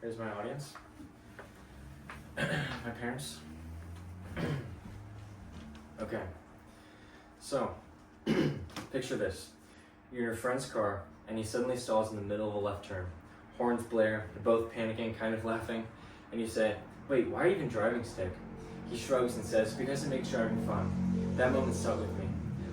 Here's my audience. My parents. Okay. So, picture this. You're in your friend's car, and he suddenly stalls in the middle of a left turn. Horns blare, they're both panicking, kind of laughing, and you say, "Wait, why are you even driving stick?" He shrugs and says, "Because it makes driving fun." That moment stuck with me.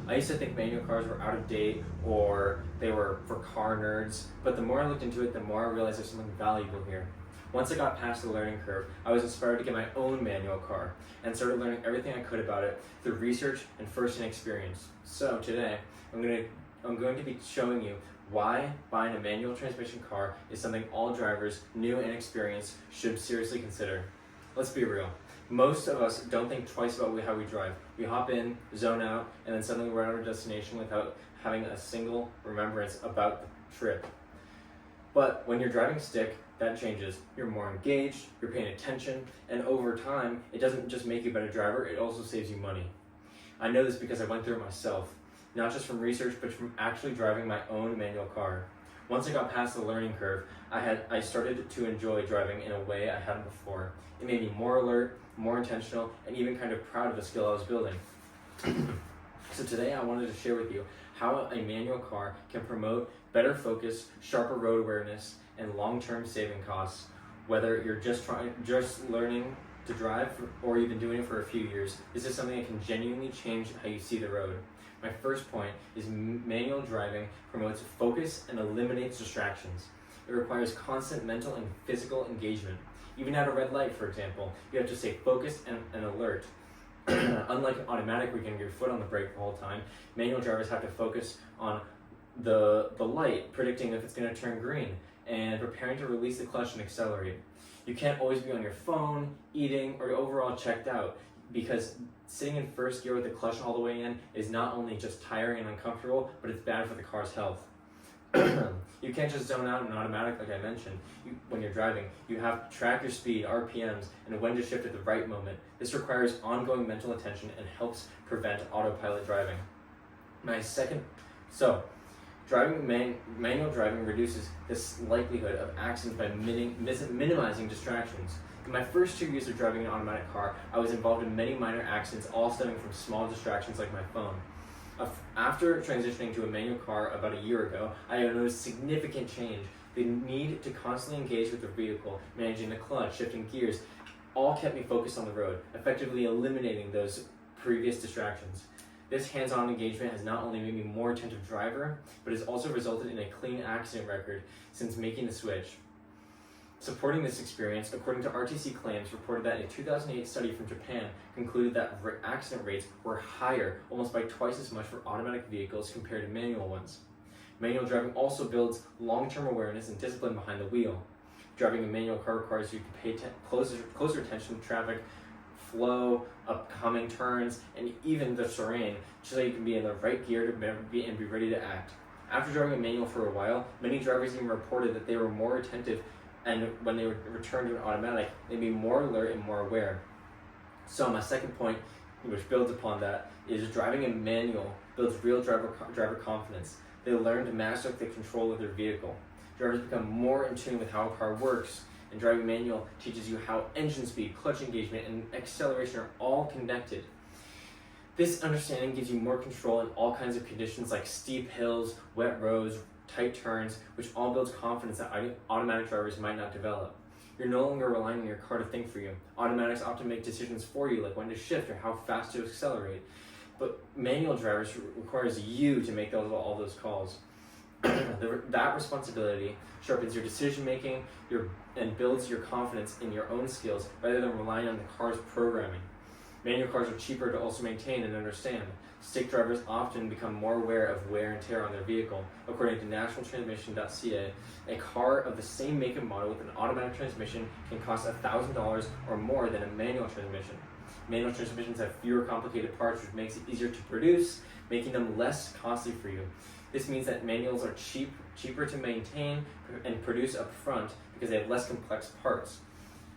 I used to think manual cars were out of date or they were for car nerds, but the more I looked into it, the more I realized there's something valuable here. Once I got past the learning curve, I was inspired to get my own manual car and started learning everything I could about it through research and first-hand experience. So today, I'm going to be showing you why buying a manual transmission car is something all drivers, new and experienced, should seriously consider. Let's be real. Most of us don't think twice about how we drive. We hop in, zone out, and then suddenly we're at our destination without having a single remembrance about the trip. But when you're driving stick, that changes. You're more engaged, you're paying attention, and over time, it doesn't just make you a better driver, it also saves you money. I know this because I went through it myself, not just from research, but from actually driving my own manual car. Once I got past the learning curve, I started to enjoy driving in a way I hadn't before. It made me more alert, more intentional, and even kind of proud of the skill I was building. So today I wanted to share with you how a manual car can promote better focus, sharper road awareness, and long-term saving costs. Whether you're just learning to drive or you've been doing it for a few years, this is something that can genuinely change how you see the road. My first point is manual driving promotes focus and eliminates distractions. It requires constant mental and physical engagement. Even at a red light, for example, you have to stay focused and alert. Unlike automatic, where you can have your foot on the brake the whole time, manual drivers have to focus on the light, predicting if it's going to turn green, and preparing to release the clutch and accelerate. You can't always be on your phone, eating, or overall checked out, because sitting in first gear with the clutch all the way in is not only just tiring and uncomfortable, but it's bad for the car's health. You can't just zone out in automatic like I mentioned. When you're driving, you have to track your speed, RPMs, and when to shift at the right moment. This requires ongoing mental attention and helps prevent autopilot driving. Manual driving reduces this likelihood of accidents by minimizing distractions. In my first 2 years of driving an automatic car, I was involved in many minor accidents, all stemming from small distractions like my phone. After transitioning to a manual car about a year ago, I noticed significant change. The need to constantly engage with the vehicle, managing the clutch, shifting gears, all kept me focused on the road, effectively eliminating those previous distractions. This hands-on engagement has not only made me a more attentive driver, but has also resulted in a clean accident record since making the switch. Supporting this experience, according to RTC Claims, reported that a 2008 study from Japan concluded that accident rates were higher, almost by twice as much for automatic vehicles compared to manual ones. Manual driving also builds long-term awareness and discipline behind the wheel. Driving a manual car requires you to pay closer attention to traffic flow, upcoming turns, and even the terrain, so you can be in the right gear to be ready to act. After driving a manual for a while, many drivers even reported that they were more attentive, and when they returned to an automatic, they'd be more alert and more aware. So my second point, which builds upon that, is driving a manual builds real driver confidence. They learn to master the control of their vehicle. Drivers become more in tune with how a car works, and driving manual teaches you how engine speed, clutch engagement, and acceleration are all connected. This understanding gives you more control in all kinds of conditions like steep hills, wet roads, tight turns, which all builds confidence that automatic drivers might not develop. You're no longer relying on your car to think for you. Automatics often make decisions for you, like when to shift or how fast to accelerate. But manual drivers requires you to make all those calls. That responsibility sharpens your decision making and builds your confidence in your own skills rather than relying on the car's programming. Manual cars are cheaper to also maintain and understand. Stick drivers often become more aware of wear and tear on their vehicle. According to nationaltransmission.ca, a car of the same make and model with an automatic transmission can cost $1,000 or more than a manual transmission. Manual transmissions have fewer complicated parts, which makes it easier to produce, making them less costly for you. This means that manuals are cheaper to maintain and produce up front because they have less complex parts.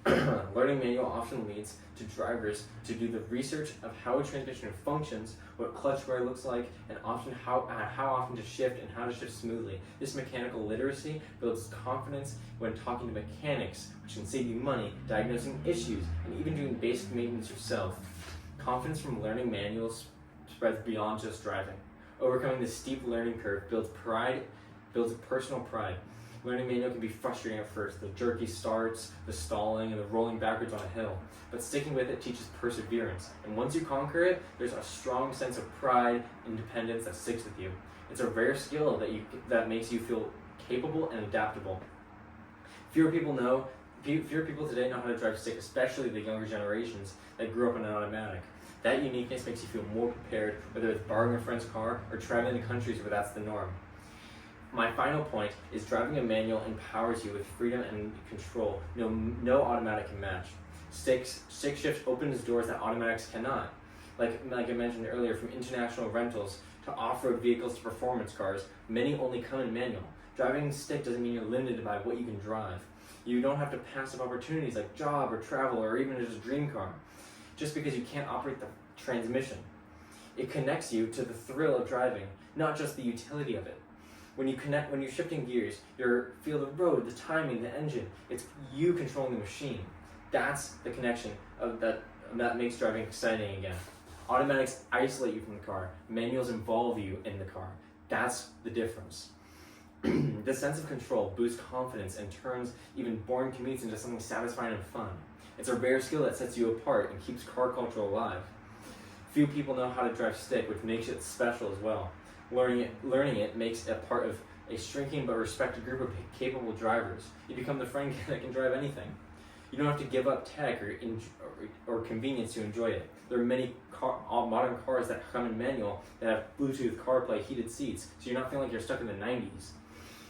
Learning manual often leads to drivers to do the research of how a transmission functions, what clutch wear looks like, and often how often to shift and how to shift smoothly. This mechanical literacy builds confidence when talking to mechanics, which can save you money, diagnosing issues, and even doing basic maintenance yourself. Confidence from learning manuals spreads beyond just driving. Overcoming the steep learning curve builds personal pride. Learning manual can be frustrating at first, the jerky starts, the stalling, and the rolling backwards on a hill. But sticking with it teaches perseverance. And once you conquer it, there's a strong sense of pride, independence that sticks with you. It's a rare skill that makes you feel capable and adaptable. Fewer people today know how to drive stick, especially the younger generations that grew up in an automatic. That uniqueness makes you feel more prepared, whether it's borrowing a friend's car or traveling to countries where that's the norm. My final point is driving a manual empowers you with freedom and control. No automatic can match. Stick shift opens doors that automatics cannot. Like I mentioned earlier, from international rentals to off-road vehicles to performance cars, many only come in manual. Driving stick doesn't mean you're limited by what you can drive. You don't have to pass up opportunities like job or travel or even just a dream car, just because you can't operate the transmission. It connects you to the thrill of driving, not just the utility of it. When you're shifting gears, you feel the road, the timing, the engine. It's you controlling the machine. That's the connection that makes driving exciting again. Automatics isolate you from the car. Manuals involve you in the car. That's the difference. This sense of control boosts confidence and turns even boring commutes into something satisfying and fun. It's a rare skill that sets you apart and keeps car culture alive. Few people know how to drive stick, which makes it special as well. Learning it makes it part of a shrinking but respected group of capable drivers. You become the friend that can drive anything. You don't have to give up tech or convenience to enjoy it. There are many modern cars that come in manual that have Bluetooth, CarPlay, heated seats, so you're not feeling like you're stuck in the 90s.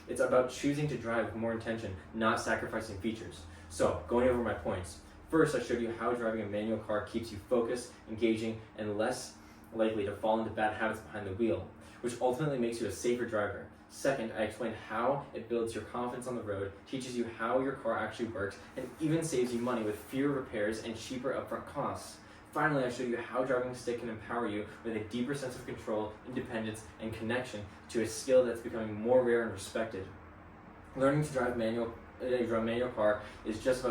It's about choosing to drive with more intention, not sacrificing features. So, going over my points. First, I showed you how driving a manual car keeps you focused, engaging, and less likely to fall into bad habits behind the wheel, which ultimately makes you a safer driver. Second, I explained how it builds your confidence on the road, teaches you how your car actually works, and even saves you money with fewer repairs and cheaper upfront costs. Finally, I showed you how driving stick can empower you with a deeper sense of control, independence, and connection to a skill that's becoming more rare and respected. Learning to drive a manual car isn't just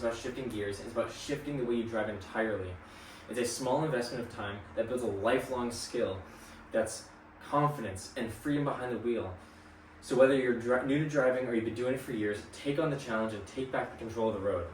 about shifting gears, it's about shifting the way you drive entirely. It's a small investment of time that builds a lifelong skill that's confidence and freedom behind the wheel. So whether you're new to driving or you've been doing it for years, take on the challenge and take back the control of the road.